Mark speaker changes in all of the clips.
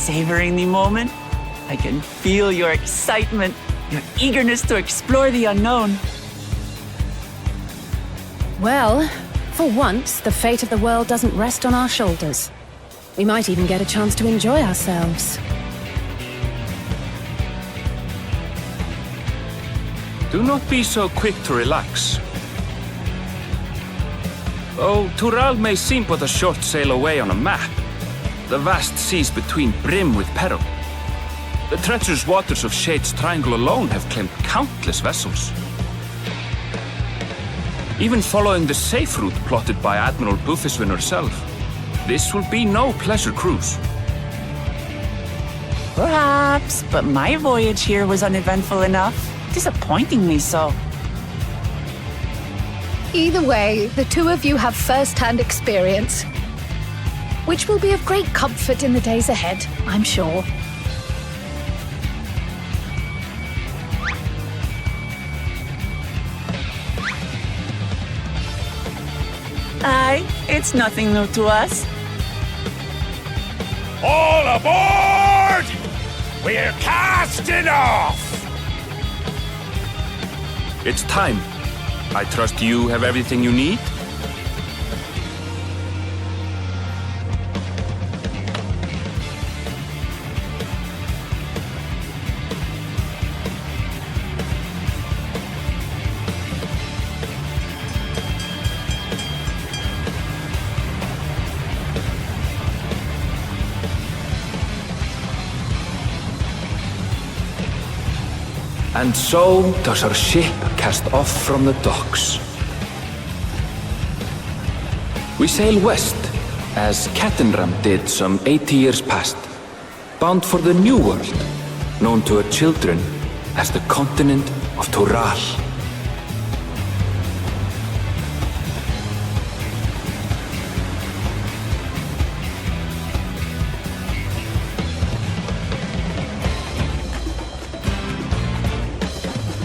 Speaker 1: savoring the moment? I can feel your excitement, your eagerness to explore the unknown.
Speaker 2: Well, for once, the fate of the world doesn't rest on our shoulders. We might even get a chance to enjoy ourselves.
Speaker 3: Do not be so quick to relax. Though Tural may seem but a short sail away on a map, the vast seas between brim with peril. The treacherous waters of Shade's Triangle alone have claimed countless vessels. Even following the safe route plotted by Admiral Bufiswin herself, this will be no pleasure cruise.
Speaker 1: Perhaps, but my voyage here was uneventful enough. Disappointingly so.
Speaker 4: Either way, the two of you have first-hand experience, which will be of great comfort in the days ahead, I'm sure.
Speaker 1: Aye, it's nothing new to us.
Speaker 5: All aboard! We're casting off!
Speaker 3: It's time. I trust you have everything you need? And so does our ship cast off from the docks. We sail west, as Cattenram did some 80 years past, bound for the New World, known to her children as the continent of Tural.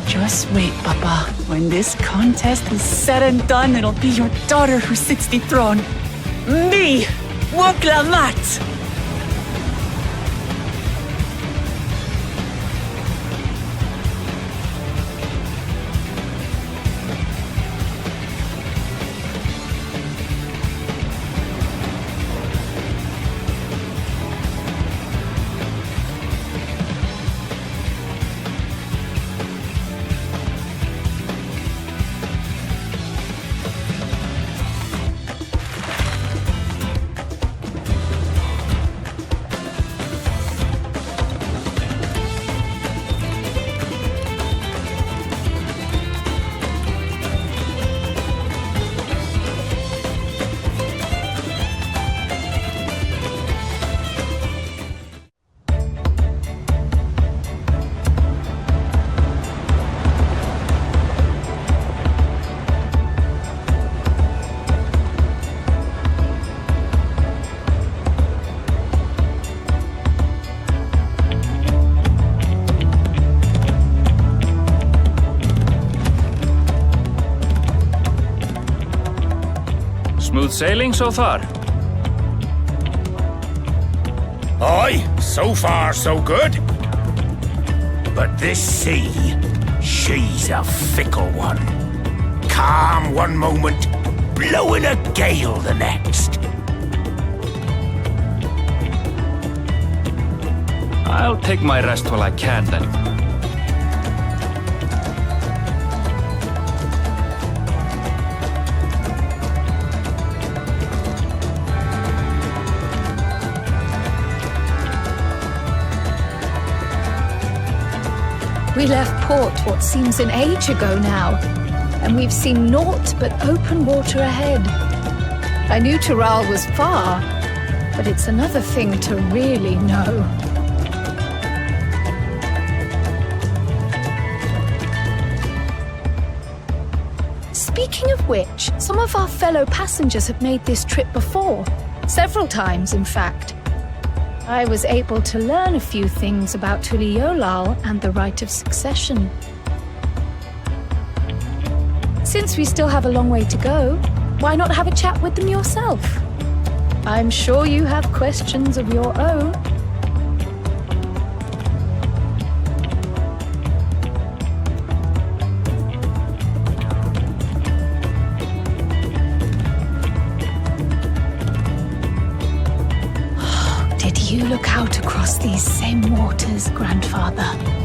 Speaker 1: Just wait, Papa. When this contest is said and done, it'll be your daughter who sits the throne. Me! Lv90!
Speaker 3: Smooth sailing so far?
Speaker 5: Aye, so far so good. But this sea, she's a fickle one. Calm one moment, blowing a gale the next.
Speaker 3: I'll take my rest while I can then.
Speaker 4: We left port what seems an age ago now, and we've seen naught but open water ahead. I knew Tural was far, but it's another thing to really know. Speaking of which, some of our fellow passengers have made this trip before. Several times, in fact. I was able to learn a few things about Tuliolal and the right of succession. Since we still have a long way to go, why not have a chat with them yourself? I'm sure you have questions of your own. look out across these same waters, Grandfather.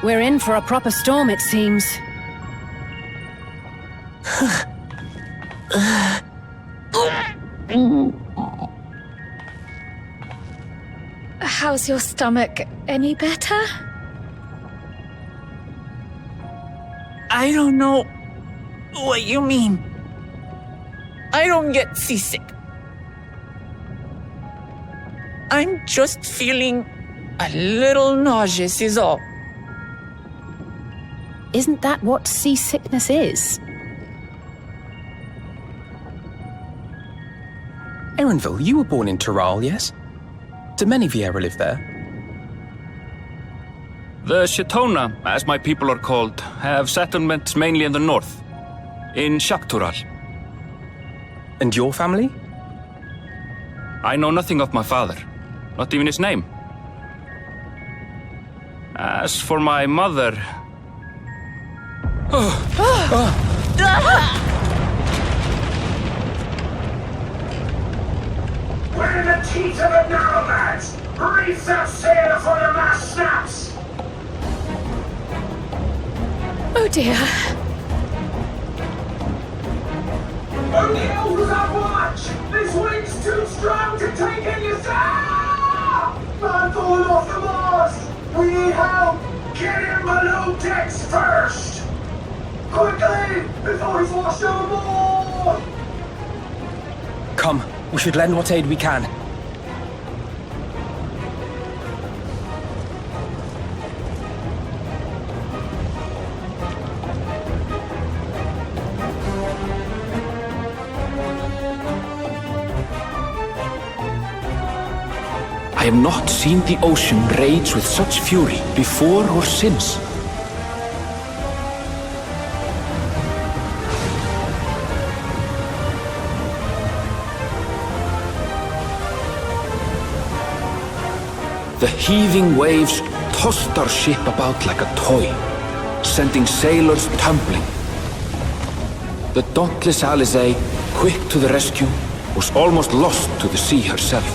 Speaker 2: We're in for a proper storm, it seems.
Speaker 4: How's your stomach? Any better?
Speaker 1: I don't know what you mean. I don't get seasick. I'm just feeling a little nauseous is all.
Speaker 2: Isn't that what seasickness is?
Speaker 6: Erenville, you were born in Tural, yes? Do many Vieira live there?
Speaker 3: The Shatona, as my people are called, have settlements mainly in the north, in Shaktural.
Speaker 6: And your family?
Speaker 3: I know nothing of my father, not even his name. As for my mother...
Speaker 5: We're in the teeth of the Narrowlands! Reef that sail before the mast snaps!
Speaker 4: Oh dear.
Speaker 5: Only elders on watch! This wind's too strong to take in your sail! Man falling off the mast! We need help! Get him below decks first! Quickly! Before he's washed overboard!
Speaker 6: Come, we should lend what aid we can.
Speaker 3: I have not seen the ocean rage with such fury before or since. The heaving waves tossed our ship about like a toy, sending sailors tumbling. The dauntless Alizé, quick to the rescue, was almost lost to the sea herself.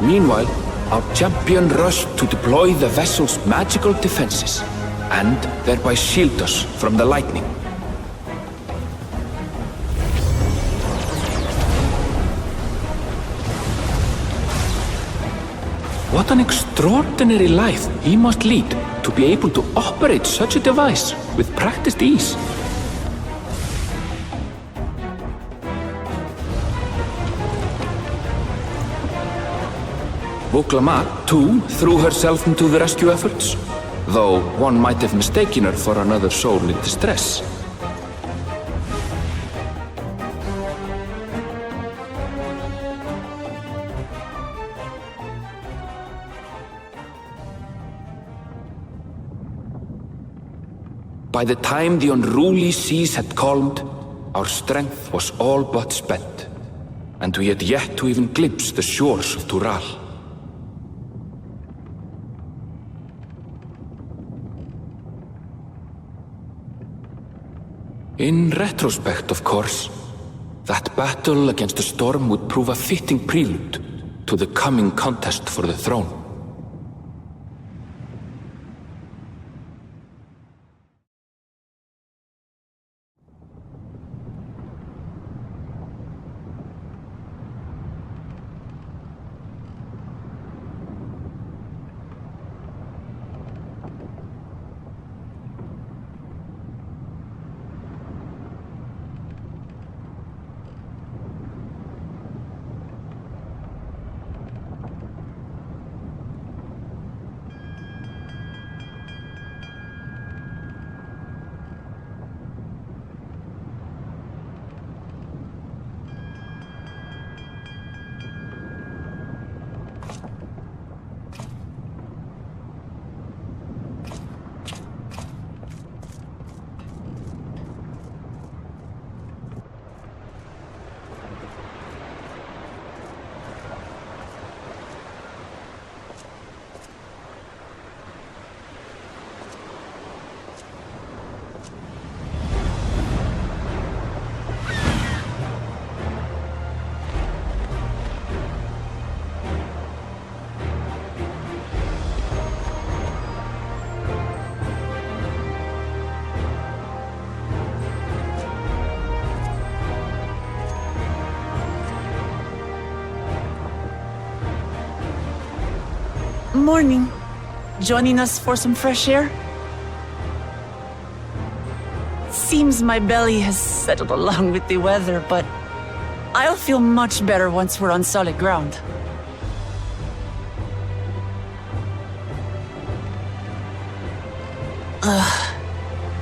Speaker 3: Meanwhile, our champion rushed to deploy the vessel's magical defenses, and thereby shield us from the lightning. What an extraordinary life he must lead to be able to operate such a device with practiced ease. Vuklamat, too, threw herself into the rescue efforts, though one might have mistaken her for another soul in distress. By the time the unruly seas had calmed, our strength was all but spent, and we had yet to even glimpse the shores of Tural. In retrospect, of course, that battle against the storm would prove a fitting prelude to the coming contest for the throne.
Speaker 1: Morning. Joining us for some fresh air? Seems my belly has settled along with the weather, but I'll feel much better once we're on solid ground.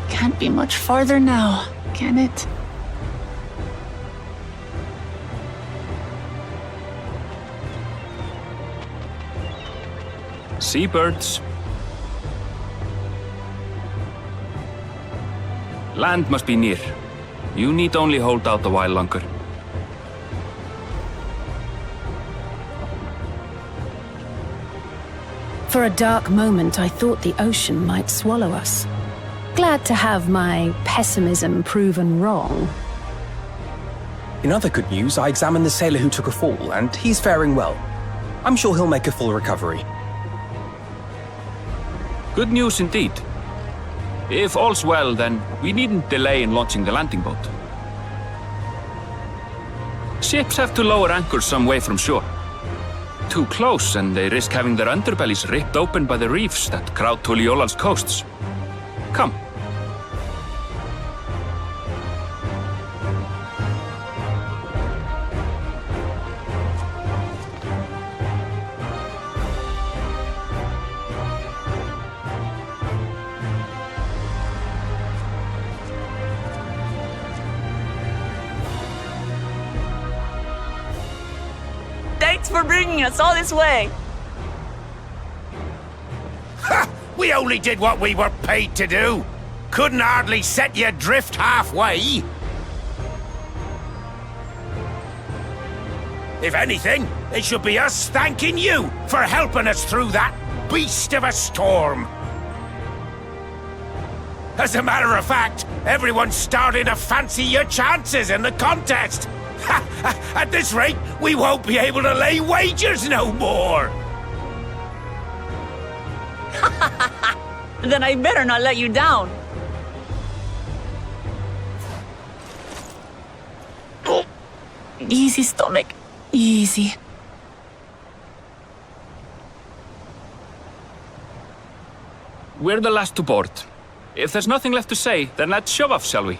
Speaker 1: Can't be much farther now, can it?
Speaker 3: Seabirds. Land must be near. You need only hold out a while longer.
Speaker 2: For a dark moment, I thought the ocean might swallow us. Glad to have my pessimism proven wrong.
Speaker 6: In other good news, I examined the sailor who took a fall, and he's faring well. I'm sure he'll make a full recovery.
Speaker 3: Good news indeed. If all's well, then we needn't delay in launching the landing boat. Ships have to lower anchors some way from shore. Too close, and they risk having their underbellies ripped open by the reefs that crowd Tuliola's coasts. Come.
Speaker 1: Thanks for bringing us all this way.
Speaker 5: Ha! We only did what we were paid to do. Couldn't hardly set you adrift halfway. If anything, it should be us thanking you for helping us through that beast of a storm. As a matter of fact, everyone's starting to fancy your chances in the contest. At this rate, we won't be able to lay wagers no more.
Speaker 1: Then I better not let you down. Easy, stomach. Easy.
Speaker 3: We're the last to board. If there's nothing left to say, then let's shove off, shall we?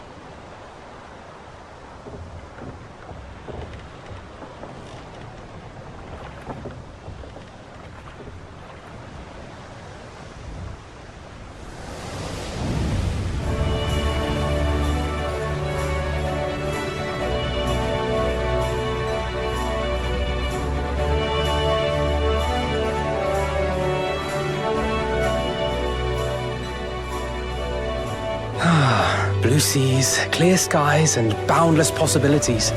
Speaker 6: Blue seas, clear skies, and boundless possibilities.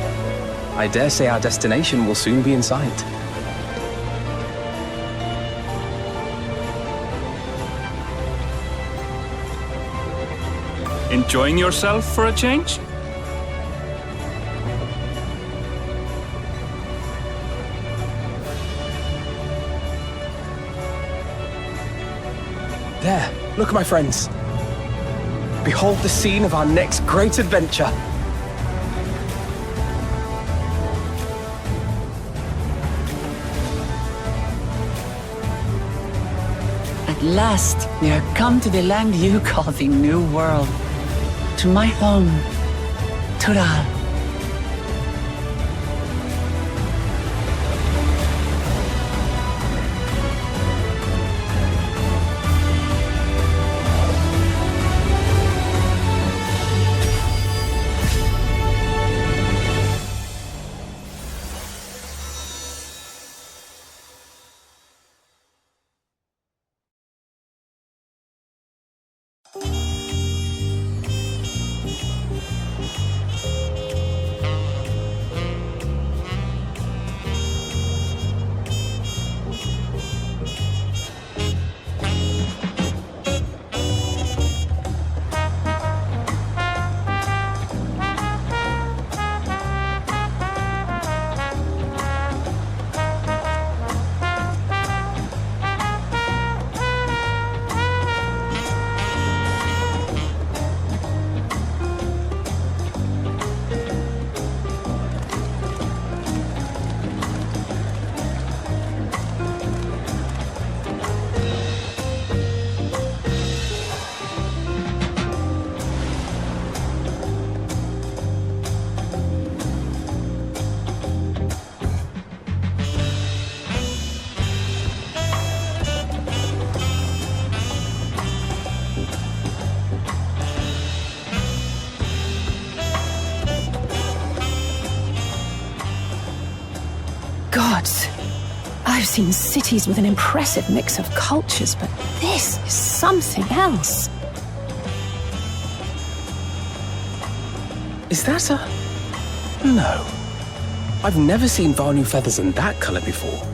Speaker 6: I dare say our destination will soon be in sight.
Speaker 3: Enjoying yourself for a change?
Speaker 6: There, look, my friends. Behold the scene of our next great adventure.
Speaker 1: At last, we are come to the land you call the New World. To my home, Tural.
Speaker 2: seen cities with an impressive mix of cultures, but this is something else.
Speaker 6: Is that a... No. I've never seen Vanu feathers in that color before.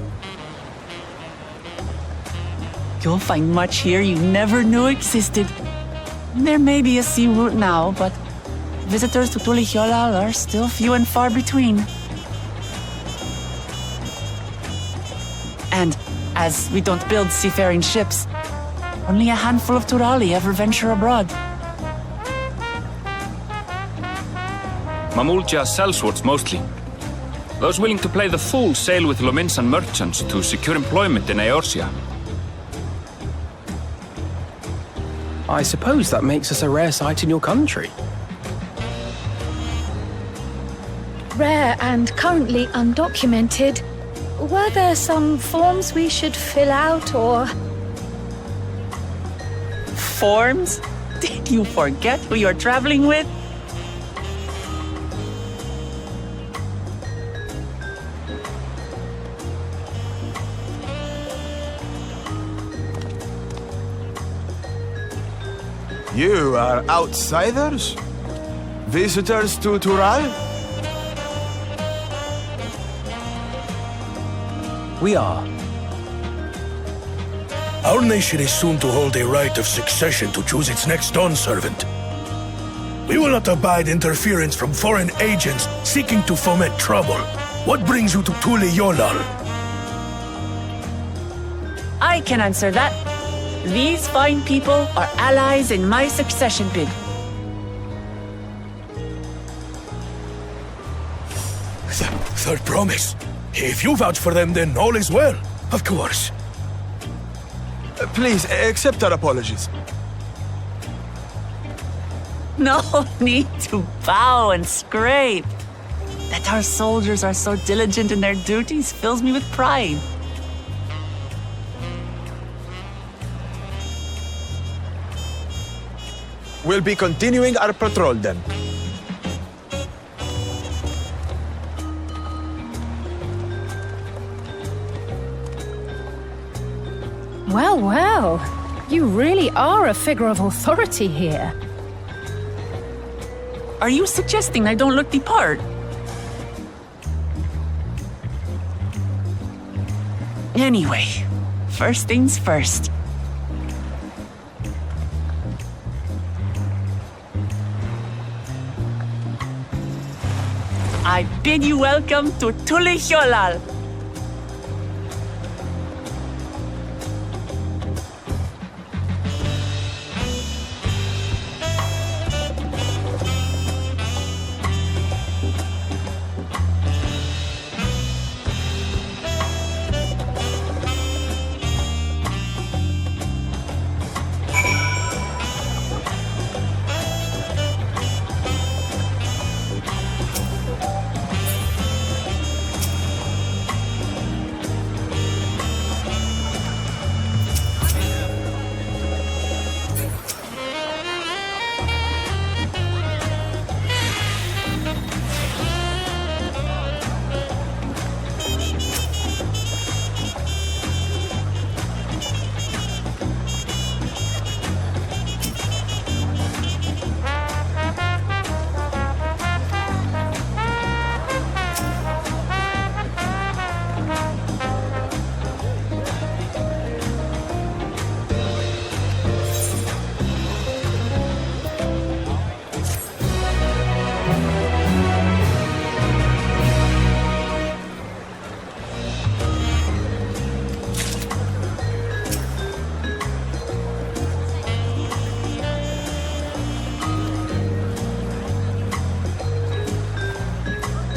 Speaker 1: You'll find much here you never knew existed. There may be a sea route now, but visitors to Tulihyolal are still few and far between. And as we don't build seafaring ships, only a handful of Turali ever venture abroad.
Speaker 3: Mamulja sellswords mostly. Those willing to play the fool sail with Lominsan merchants to secure employment in Eorzea.
Speaker 6: I suppose that makes us a rare sight in your country.
Speaker 4: Rare and currently undocumented. Were there some forms we should fill out, or...?
Speaker 1: Forms? Did you forget who you're traveling with?
Speaker 7: You are outsiders? Visitors to Tural?
Speaker 6: We are.
Speaker 8: Our nation is soon to hold a right of succession to choose its next Dawn servant. We will not abide interference from foreign agents seeking to foment trouble. What brings you to Tulihyolal?
Speaker 1: I can answer that. These fine people are allies in my succession bid.
Speaker 8: Third promise. If you vouch for them, then all is well. Of course.
Speaker 7: Please, accept our apologies.
Speaker 1: No need to bow and scrape. That our soldiers are so diligent in their duties fills me with pride.
Speaker 7: We'll be continuing our patrol then.
Speaker 2: Well, well. You really are a figure of authority here.
Speaker 1: Are you suggesting I don't look the part? Anyway, first things first. I bid you welcome to Tulihyolal.